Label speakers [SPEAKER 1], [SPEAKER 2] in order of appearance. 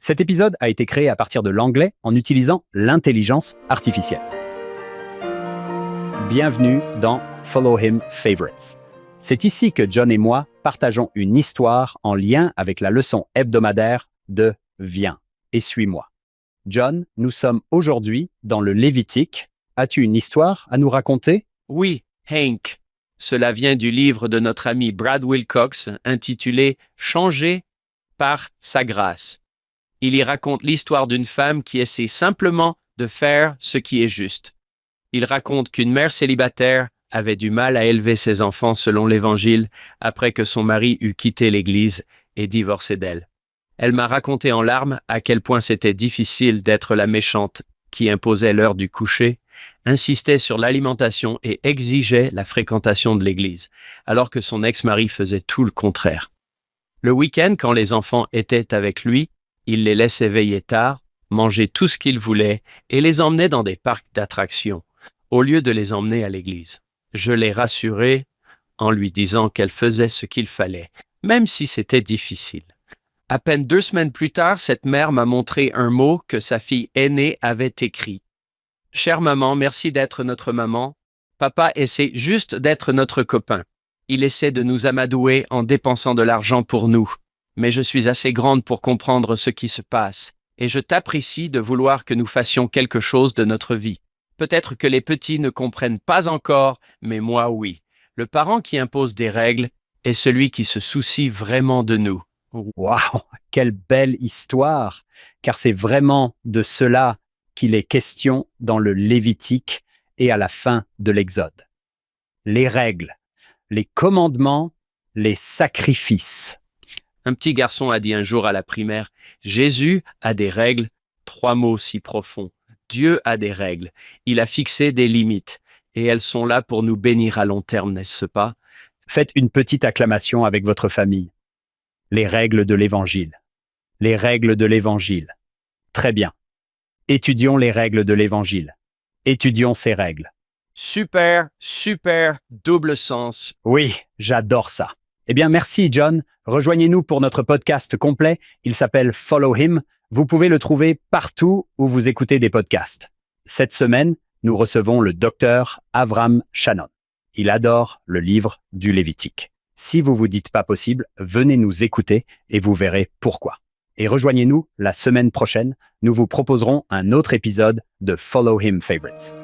[SPEAKER 1] Cet épisode a été créé à partir de l'anglais en utilisant l'intelligence artificielle. Bienvenue dans Follow Him Favorites. C'est ici que John et moi partageons une histoire en lien avec la leçon hebdomadaire de « Viens et suis-moi ». John, nous sommes aujourd'hui dans le Lévitique. As-tu une histoire à nous raconter?
[SPEAKER 2] Oui, Hank. Cela vient du livre de notre ami Brad Wilcox intitulé « Changé par sa grâce ». Il y raconte l'histoire d'une femme qui essaie simplement de faire ce qui est juste. Il raconte qu'une mère célibataire avait du mal à élever ses enfants selon l'Évangile après que son mari eut quitté l'Église et divorcé d'elle. Elle m'a raconté en larmes à quel point c'était difficile d'être la méchante qui imposait l'heure du coucher, insistait sur l'alimentation et exigeait la fréquentation de l'Église, alors que son ex-mari faisait tout le contraire. Le week-end, quand les enfants étaient avec lui, il les laissait veiller tard, manger tout ce qu'ils voulaient et les emmenait dans des parcs d'attractions, au lieu de les emmener à l'église. Je l'ai rassurée en lui disant qu'elle faisait ce qu'il fallait, même si c'était difficile. À peine 2 semaines plus tard, cette mère m'a montré un mot que sa fille aînée avait écrit. « Chère maman, merci d'être notre maman. Papa essaie juste d'être notre copain. Il essaie de nous amadouer en dépensant de l'argent pour nous. Mais je suis assez grande pour comprendre ce qui se passe, et je t'apprécie de vouloir que nous fassions quelque chose de notre vie. Peut-être que les petits ne comprennent pas encore, mais moi oui. Le parent qui impose des règles est celui qui se soucie vraiment de nous. »
[SPEAKER 1] Waouh, quelle belle histoire! Car c'est vraiment de cela qu'il est question dans le Lévitique et à la fin de l'Exode. Les règles, les commandements, les sacrifices.
[SPEAKER 2] Un petit garçon a dit un jour à la primaire, « Jésus a des règles, 3 mots si profonds. Dieu a des règles. Il a fixé des limites. Et elles sont là pour nous bénir à long terme, n'est-ce pas? »
[SPEAKER 1] Faites une petite acclamation avec votre famille. Les règles de l'Évangile. Les règles de l'Évangile. Très bien. Étudions les règles de l'Évangile. Étudions ces règles.
[SPEAKER 2] Super, super, double sens.
[SPEAKER 1] Oui, j'adore ça. Eh bien, merci John. Rejoignez-nous pour notre podcast complet. Il s'appelle Follow Him. Vous pouvez le trouver partout où vous écoutez des podcasts. Cette semaine, nous recevons le docteur Avram Shannon. Il adore le livre du Lévitique. Si vous vous dites pas possible, venez nous écouter et vous verrez pourquoi. Et rejoignez-nous la semaine prochaine. Nous vous proposerons un autre épisode de Follow Him Favorites.